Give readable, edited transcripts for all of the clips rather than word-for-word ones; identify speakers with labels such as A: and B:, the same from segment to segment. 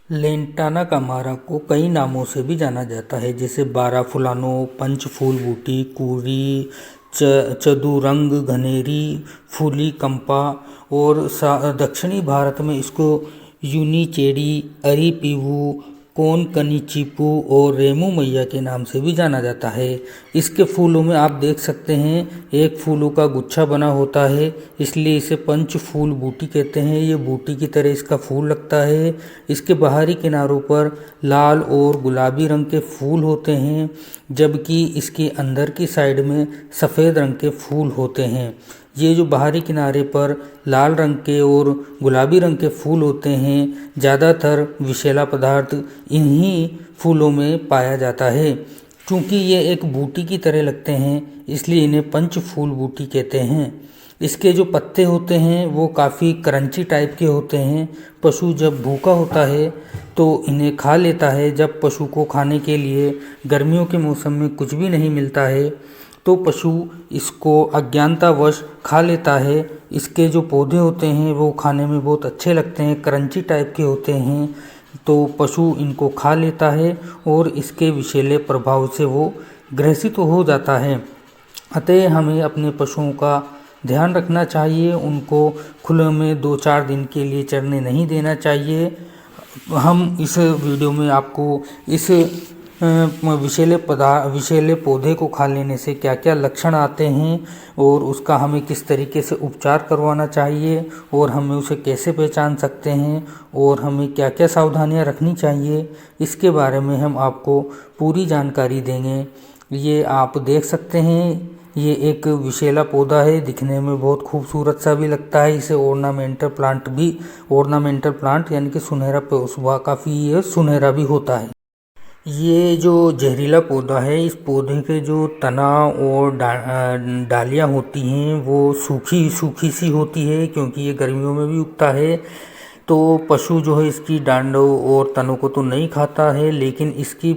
A: Lantana कमारा को कई नामों से भी जाना जाता है, जैसे बाराफुलानो, पंचफूल बूटी, कुरी, चदुरंग, घनेरी, फूली कंपा। और दक्षिणी भारत में इसको यूनिचेरी, अरीपीवू, कोन कनीचिपू और रेमू मैया के नाम से भी जाना जाता है। इसके फूलों में आप देख सकते हैं एक फूलों का गुच्छा बना होता है, इसलिए इसे पंच फूल बूटी कहते हैं। ये बूटी की तरह इसका फूल लगता है। इसके बाहरी किनारों पर लाल और गुलाबी रंग के फूल होते हैं, जबकि इसके अंदर की साइड में सफ़ेद रंग के फूल होते हैं। ये जो बाहरी किनारे पर लाल रंग के और गुलाबी रंग के फूल होते हैं, ज़्यादातर विषैला पदार्थ इन्हीं फूलों में पाया जाता है। क्योंकि ये एक बूटी की तरह लगते हैं, इसलिए इन्हें पंच फूल बूटी कहते हैं। इसके जो पत्ते होते हैं वो काफ़ी क्रंची टाइप के होते हैं। पशु जब भूखा होता है तो इन्हें खा लेता है। जब पशु को खाने के लिए गर्मियों के मौसम में कुछ भी नहीं मिलता है तो पशु इसको अज्ञानतावश खा लेता है। इसके जो पौधे होते हैं वो खाने में बहुत अच्छे लगते हैं, क्रंची टाइप के होते हैं, तो पशु इनको खा लेता है और इसके विषैले प्रभाव से वो ग्रसित तो हो जाता है। अतः हमें अपने पशुओं का ध्यान रखना चाहिए, उनको खुले में 2-4 दिन के लिए चरने नहीं देना चाहिए। हम इस वीडियो में आपको इस विषैले पौधे को खा लेने से क्या क्या लक्षण आते हैं और उसका हमें किस तरीके से उपचार करवाना चाहिए और हमें उसे कैसे पहचान सकते हैं और हमें क्या क्या सावधानियां रखनी चाहिए, इसके बारे में हम आपको पूरी जानकारी देंगे। ये आप देख सकते हैं, ये एक विषैला पौधा है, दिखने में बहुत खूबसूरत सा भी लगता है। इसे ऑर्नामेंटल प्लांट यानी कि सुनहरा पौधा, काफ़ी सुनहरा भी होता है। ये जो जहरीला पौधा है, इस पौधे के जो तना और डालियाँ होती हैं वो सूखी सूखी सी होती है, क्योंकि ये गर्मियों में भी उगता है। तो पशु जो है इसकी डांडों और तनों को तो नहीं खाता है, लेकिन इसकी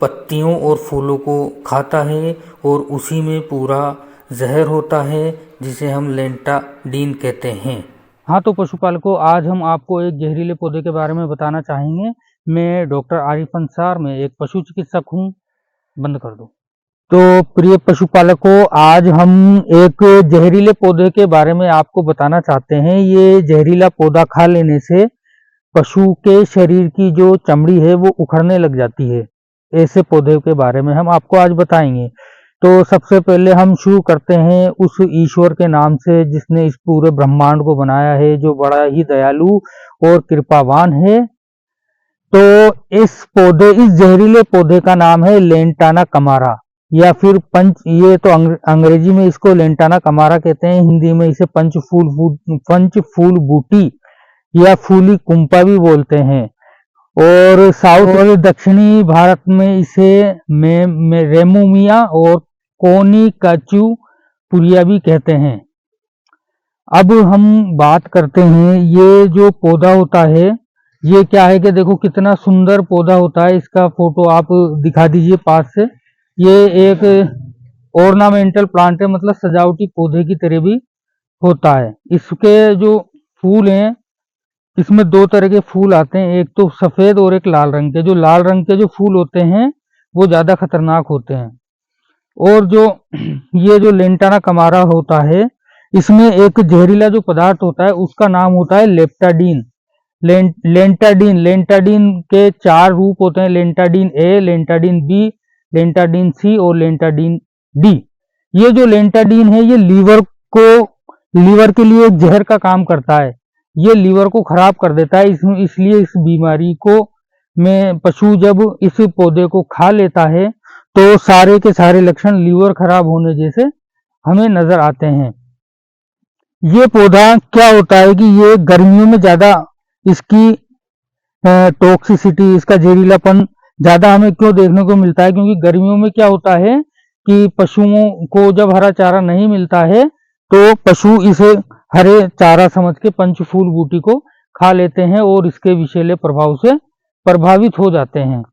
A: पत्तियों और फूलों को खाता है और उसी में पूरा जहर होता है, जिसे हम लेंटाडीन कहते हैं। हाँ, तो पशुपालकों, आज हम आपको एक जहरीले पौधे के बारे में बताना चाहेंगे। मैं डॉक्टर आरिफ अंसार, मैं एक पशु चिकित्सक हूँ। बंद कर दो। तो प्रिय पशुपालकों, आज हम एक जहरीले पौधे के बारे में आपको बताना चाहते हैं। ये जहरीला पौधा खा लेने से पशु के शरीर की जो चमड़ी है वो उखड़ने लग जाती है। ऐसे पौधे के बारे में हम आपको आज बताएंगे। तो सबसे पहले हम शुरू करते हैं उस ईश्वर के नाम से जिसने इस पूरे ब्रह्मांड को बनाया है, जो बड़ा ही दयालु और कृपावान है। तो इस जहरीले पौधे का नाम है लेंटाना कमारा, या फिर ये तो अंग्रेजी में इसको लेंटाना कमारा कहते हैं, हिंदी में इसे पंच फूल बूटी या फूली कुंपा भी बोलते हैं। और साउथ और दक्षिणी भारत में इसे रेमोमिया और कोनिकाचू पुरिया भी कहते हैं। अब हम बात करते हैं, ये जो पौधा होता है ये क्या है कि देखो कितना सुंदर पौधा होता है। इसका फोटो आप दिखा दीजिए पास से। ये एक ऑर्नामेंटल प्लांट है, मतलब सजावटी पौधे की तरह भी होता है। इसके जो फूल हैं, इसमें 2 तरह के फूल आते हैं, एक तो सफेद और एक लाल रंग के। जो लाल रंग के जो फूल होते हैं वो ज्यादा खतरनाक होते हैं। और जो ये जो लेंटाना कमारा होता है, इसमें एक जहरीला जो पदार्थ होता है उसका नाम होता है लेप्टाडीन। लेंटाडीन के 4 रूप होते हैं, लेंटाडीन ए, लेंटाडीन बी, लेंटाडीन सी और लेंटाडीन डी। ये जो लेंटाडीन है ये लीवर के लिए एक जहर का काम करता है। ये लीवर को खराब कर देता है। इसलिए इस बीमारी को में पशु जब इस पौधे को खा लेता है तो सारे के सारे लक्षण लीवर खराब होने जैसे हमें नजर आते हैं। ये पौधा क्या होता है कि ये गर्मियों में ज्यादा इसकी टॉक्सिसिटी, इसका जहरीलापन ज्यादा हमें क्यों देखने को मिलता है, क्योंकि गर्मियों में क्या होता है कि पशुओं को जब हरा चारा नहीं मिलता है तो पशु इसे हरे चारा समझ के पंचफूल बूटी को खा लेते हैं और इसके विषैले प्रभाव से प्रभावित हो जाते हैं।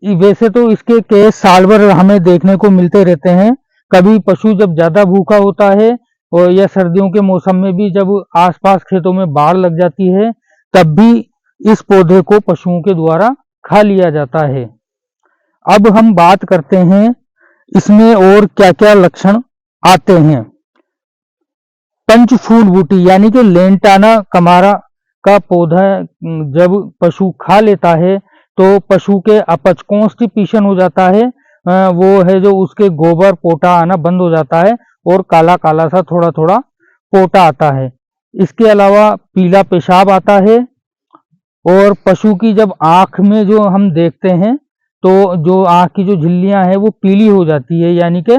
A: वैसे तो इसके केस साल भर हमें देखने को मिलते रहते हैं। कभी पशु जब ज्यादा भूखा होता है और या सर्दियों के मौसम में भी जब आसपास खेतों में बाढ़ लग जाती है, तब भी इस पौधे को पशुओं के द्वारा खा लिया जाता है। अब हम बात करते हैं इसमें और क्या क्या लक्षण आते हैं। पंचफूल बूटी यानी कि लेंटाना कमारा का पौधा जब पशु खा लेता है तो पशु के अपच कॉन्स्टिपेशन हो जाता है, वो है जो उसके गोबर पोटा आना बंद हो जाता है और काला काला सा थोड़ा थोड़ा पोटा आता है। इसके अलावा पीला पेशाब आता है और पशु की जब आंख में जो हम देखते हैं तो जो आंख की जो झिल्लियां हैं वो पीली हो जाती है, यानी कि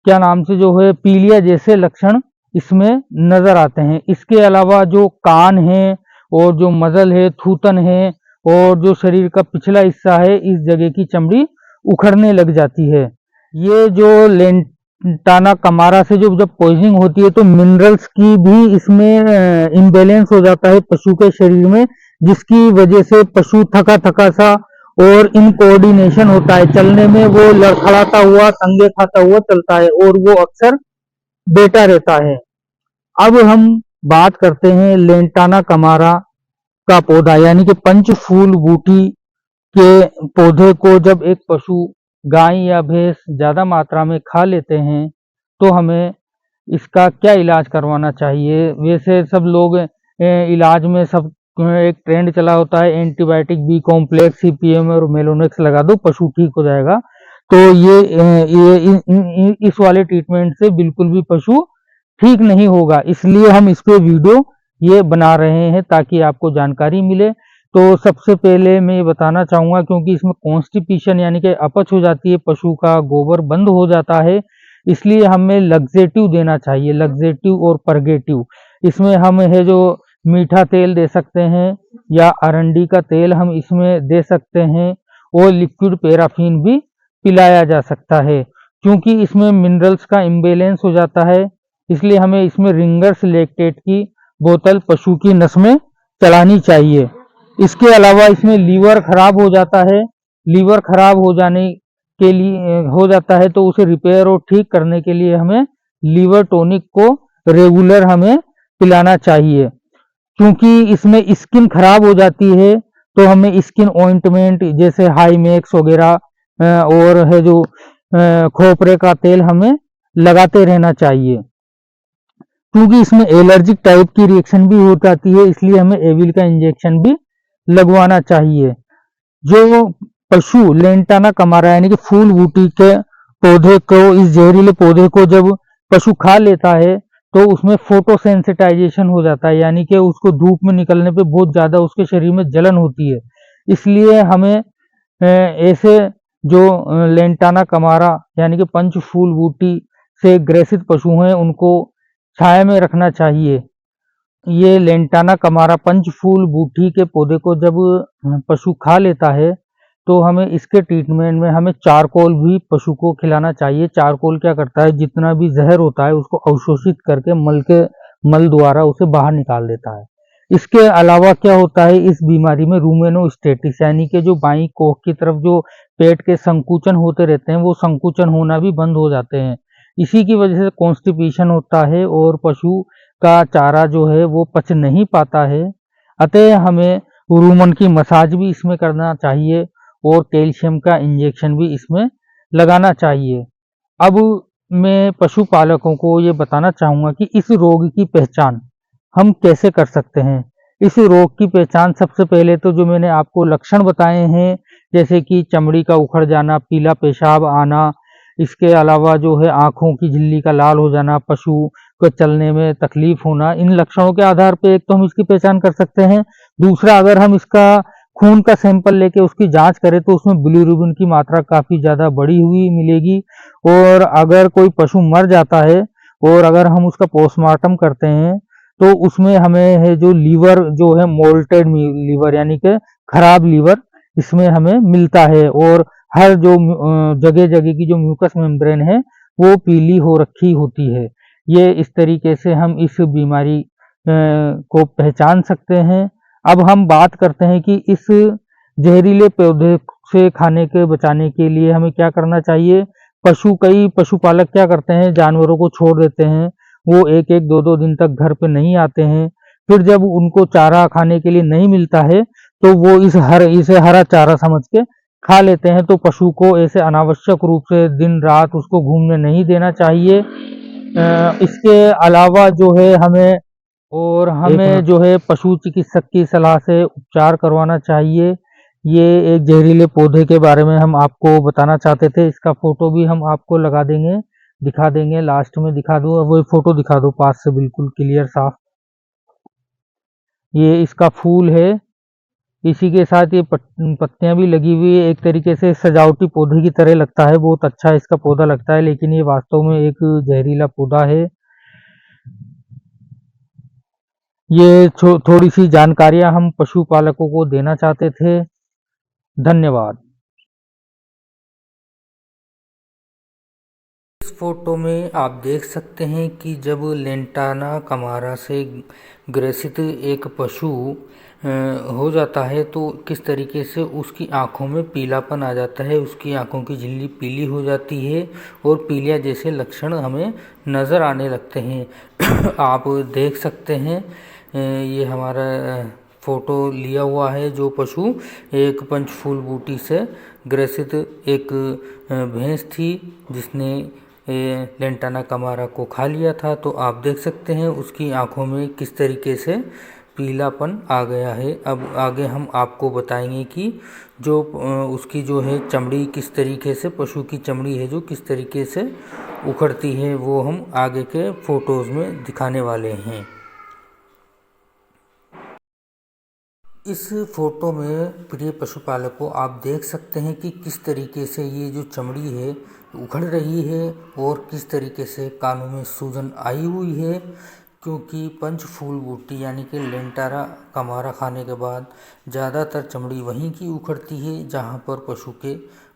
A: क्या नाम से जो है पीलिया जैसे लक्षण इसमें नजर आते हैं। इसके अलावा जो कान है और जो मजल है, थूतन है और जो शरीर का पिछला हिस्सा है, इस जगह की चमड़ी उखड़ने लग जाती है। ये जो लेंटाना कमारा से जो जब पॉइजनिंग होती है तो मिनरल्स की भी इसमें इम्बैलेंस हो जाता है पशु के शरीर में, जिसकी वजह से पशु थका थका सा और इनकोऑर्डिनेशन होता है। चलने में वो लड़खड़ाता हुआ, तंगे खाता हुआ चलता है और वो अक्सर बेटा रहता है। अब हम बात करते हैं लेंटाना कमारा का पौधा यानी कि पंचफूल बूटी के पौधे को जब एक पशु गाय या भैंस ज्यादा मात्रा में खा लेते हैं तो हमें इसका क्या इलाज करवाना चाहिए। वैसे सब लोग इलाज में सब एक ट्रेंड चला होता है एंटीबायोटिक, बी कॉम्प्लेक्स, सीपीएम और मेलोनेक्स लगा दो पशु ठीक हो जाएगा। तो ये इस वाले ट्रीटमेंट से बिल्कुल भी पशु ठीक नहीं होगा, इसलिए हम इस पे वीडियो ये बना रहे हैं ताकि आपको जानकारी मिले। तो सबसे पहले मैं ये बताना चाहूंगा, क्योंकि इसमें कॉन्स्टिपेशन यानी कि अपच हो जाती है, पशु का गोबर बंद हो जाता है, इसलिए हमें लग्जेटिव देना चाहिए, लग्जेटिव और परगेटिव। इसमें हम है जो मीठा तेल दे सकते हैं या अरंडी का तेल हम इसमें दे सकते हैं और लिक्विड पैराफिन भी पिलाया जा सकता है। क्योंकि इसमें मिनरल्स का इम्बैलेंस हो जाता है, इसलिए हमें इसमें रिंगर्स लैक्टेट की बोतल पशु की नस में चलानी चाहिए। इसके अलावा इसमें लीवर खराब हो जाता है, लीवर खराब हो जाने के लिए हो जाता है तो उसे रिपेयर और ठीक करने के लिए हमें लीवर टॉनिक को रेगुलर हमें पिलाना चाहिए। क्योंकि इसमें स्किन खराब हो जाती है तो हमें स्किन ऑइंटमेंट जैसे हाईमैक्स वगैरह और है जो खोपरे का तेल हमें लगाते रहना चाहिए। क्योंकि इसमें एलर्जिक टाइप की रिएक्शन भी हो जाती है, इसलिए हमें एविल का इंजेक्शन भी लगवाना चाहिए। जो पशु लेंटाना कमारा यानी कि फूल बूटी के पौधे को, इस जहरीले पौधे को जब पशु खा लेता है तो उसमें फोटोसेंसिटाइजेशन हो जाता है, यानी कि उसको धूप में निकलने पे बहुत ज्यादा उसके शरीर में जलन होती है। इसलिए हमें ऐसे जो लेंटाना कमारा यानी कि पंचफूल बूटी से ग्रसित पशु हैं उनको छाया में रखना चाहिए। ये लेंटाना कमारा पंचफूल बूटी के पौधे को जब पशु खा लेता है तो हमें इसके ट्रीटमेंट में हमें चारकोल भी पशु को खिलाना चाहिए। चारकोल क्या करता है, जितना भी जहर होता है उसको अवशोषित करके मल द्वारा उसे बाहर निकाल देता है। इसके अलावा क्या होता है, इस बीमारी में रूमेनोस्टेटिस यानी कि जो बाईं कोख की तरफ जो पेट के संकुचन होते रहते हैं वो संकुचन होना भी बंद हो जाते हैं। इसी की वजह से कॉन्स्टिपेशन होता है और पशु का चारा जो है वो पच नहीं पाता है। अतः हमें रूमन की मसाज भी इसमें करना चाहिए और कैल्शियम का इंजेक्शन भी इसमें लगाना चाहिए। अब मैं पशुपालकों को ये बताना चाहूँगा कि इस रोग की पहचान हम कैसे कर सकते हैं। इस रोग की पहचान सबसे पहले तो जो मैंने आपको लक्षण बताए हैं, जैसे कि चमड़ी का उखड़ जाना, पीला पेशाब आना, इसके अलावा जो है आँखों की झिल्ली का लाल हो जाना, पशु को चलने में तकलीफ होना, इन लक्षणों के आधार पर एक तो हम इसकी पहचान कर सकते हैं। दूसरा, अगर हम इसका खून का सैंपल लेके उसकी जांच करें तो उसमें बिलीरुबिन की मात्रा काफी ज्यादा बढ़ी हुई मिलेगी। और अगर कोई पशु मर जाता है और अगर हम उसका पोस्टमार्टम करते हैं तो उसमें हमें है जो लीवर जो है मोल्टेड लीवर यानी कि खराब लीवर इसमें हमें मिलता है और हर जो जगह जगह की जो म्यूकस मेम्ब्रेन है वो पीली हो रखी होती है। ये इस तरीके से हम इस बीमारी को पहचान सकते हैं। अब हम बात करते हैं कि इस जहरीले पौधे से खाने के बचाने के लिए हमें क्या करना चाहिए। कई पशुपालक क्या करते हैं, जानवरों को छोड़ देते हैं, वो एक एक दो दो दिन तक घर पे नहीं आते हैं। फिर जब उनको चारा खाने के लिए नहीं मिलता है तो वो इसे हरा चारा समझ के खा लेते हैं। तो पशु को ऐसे अनावश्यक रूप से दिन रात उसको घूमने नहीं देना चाहिए। इसके अलावा जो है हमें जो है पशु चिकित्सक की सलाह से उपचार करवाना चाहिए। ये एक जहरीले पौधे के बारे में हम आपको बताना चाहते थे। इसका फोटो भी हम आपको लगा देंगे, दिखा देंगे, लास्ट में दिखा दो। वो फोटो दिखा दो पास से बिल्कुल क्लियर साफ। ये इसका फूल है, इसी के साथ ये पत्तियां भी लगी हुई है। एक तरीके से सजावटी पौधे की तरह लगता है, बहुत अच्छा इसका पौधा लगता है, लेकिन ये वास्तव में एक जहरीला पौधा है। ये थोड़ी सी जानकारियां हम पशुपालकों को देना चाहते थे। धन्यवाद। इस फोटो में आप देख सकते हैं कि जब लेंटाना कमारा से ग्रसित एक पशु हो जाता है तो किस तरीके से उसकी आंखों में पीलापन आ जाता है, उसकी आंखों की झिल्ली पीली हो जाती है और पीलिया जैसे लक्षण हमें नज़र आने लगते हैं। आप देख सकते हैं ये हमारा फोटो लिया हुआ है। जो पशु एक पंचफूल बूटी से ग्रसित एक भैंस थी जिसने लेंटाना कमारा को खा लिया था। तो आप देख सकते हैं उसकी आंखों में किस तरीके से पीलापन आ गया है। अब आगे हम आपको बताएंगे कि जो उसकी जो है चमड़ी किस तरीके से, पशु की चमड़ी है जो किस तरीके से उखड़ती है, वो हम आगे के फोटोज़ में दिखाने वाले हैं। इस फोटो में प्रिय पशुपालकों आप देख सकते हैं कि किस तरीके से ये जो चमड़ी है उखड़ रही है और किस तरीके से कानों में सूजन आई हुई है, क्योंकि पंचफूल बूटी यानी कि लेंटाना कमारा खाने के बाद ज़्यादातर चमड़ी वहीं की उखड़ती है जहां पर पशु के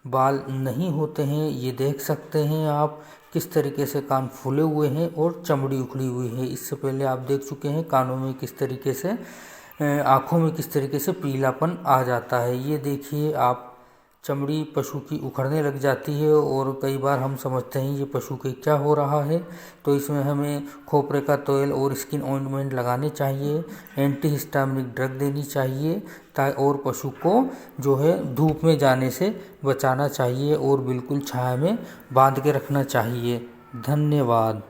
A: बाल नहीं होते हैं। ये देख सकते हैं आप किस तरीके से कान फूले हुए हैं और चमड़ी उखड़ी हुई है। इससे पहले आप देख चुके हैं कानों में किस तरीके से, आँखों में किस तरीके से पीलापन आ जाता है। ये देखिए आप, चमड़ी पशु की उखड़ने लग जाती है और कई बार हम समझते हैं ये पशु के क्या हो रहा है। तो इसमें हमें खोपरे का तेल और स्किन ऑइंटमेंट लगाने चाहिए, एंटीहिस्टामिनिक ड्रग देनी चाहिए और पशु को जो है धूप में जाने से बचाना चाहिए और बिल्कुल छाया में बांध के रखना चाहिए। धन्यवाद।